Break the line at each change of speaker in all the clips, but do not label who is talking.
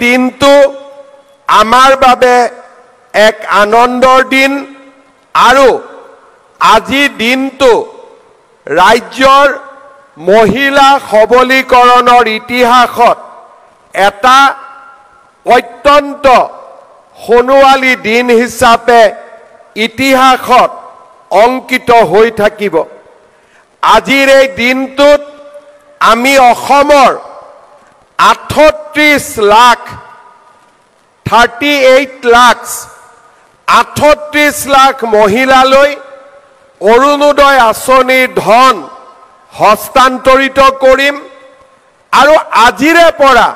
দিনটো আমাৰ বাবে এক আনন্দৰ দিন আৰু আজি দিনটো ৰাজ্যৰ মহিলা সবলীকৰণৰ ইতিহাসত এটা অত্যন্ত সোণোৱালী দিন হিচাপে ইতিহাসত অংকিত হৈ থাকিব। আজিৰ এই দিনটোত আমি অসমৰ 38 লাখ 38 লাখ মহিলালৈ অৰুণোদয় আঁচনিৰ ধন হস্তান্তৰিত কৰিম আৰু আজিৰে পৰা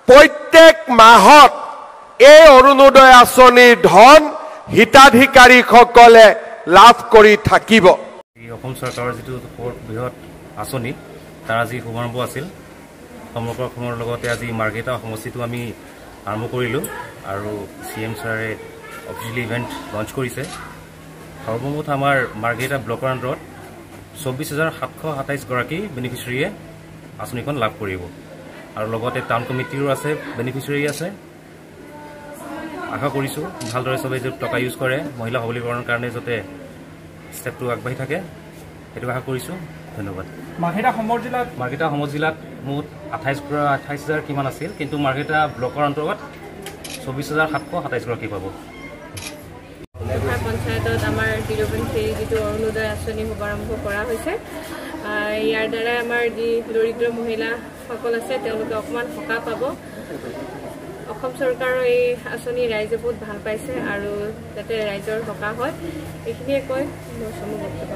প্ৰত্যেক মাহত এই অৰুণোদয় আঁচনিৰ ধন হিতাধিকাৰীসকলে লাভ কৰি থাকিব।
অসম চৰকাৰৰ যিটো বৃহৎ আঁচনি তাৰ আজি শুভাৰম্ভ আছিল। সমগ্ৰ অসমৰ লগতে আজি মাৰ্ঘেৰিটা সমষ্টিটো আমি আৰম্ভ কৰিলোঁ আৰু CM ছাৰে অফিচিয়েলি ইভেণ্ট লঞ্চ কৰিছে। সৰ্বমুঠ আমাৰ মাৰ্ঘেৰিটা ব্লকৰ আণ্ডাৰত 24,727 গৰাকী বেনিফিচিয়াৰীয়ে আঁচনিখন লাভ কৰিব আৰু লগতে টাউন কমিটিৰো আছে বেনিফিচিয়াৰী আছে। আশা কৰিছোঁ ভালদৰে চবেই যে টকা ইউজ কৰে মহিলা সবলীকৰণৰ কাৰণে যাতে ষ্টেপটো আগবাঢ়ি থাকে সেইটো আশা কৰিছোঁ। ধন্যবাদ।
মাৰ্ঘেৰিটা
সমষ্টি জিলাত মুঠ 28,000 কিমান আছিল, কিন্তু মাৰ্ঘেৰিটা ব্লকৰ অন্তৰ্গত 24,727 গৰাকী পাব।
পঞ্চায়তত আমাৰ 0.3 যিটো অৰুণোদয় আঁচনি শুভাৰম্ভ কৰা হৈছে। ইয়াৰ দ্বাৰা আমাৰ যি দৰিদ্ৰ মহিলাসকল আছে তেওঁলোকে অকণমান সকাহ পাব। অসম চৰকাৰৰ এই আঁচনি ৰাইজে বহুত ভাল পাইছে আৰু যাতে ৰাইজৰ সকাহ হয় এইখিনিয়ে কৈ মোৰ বক্তব্য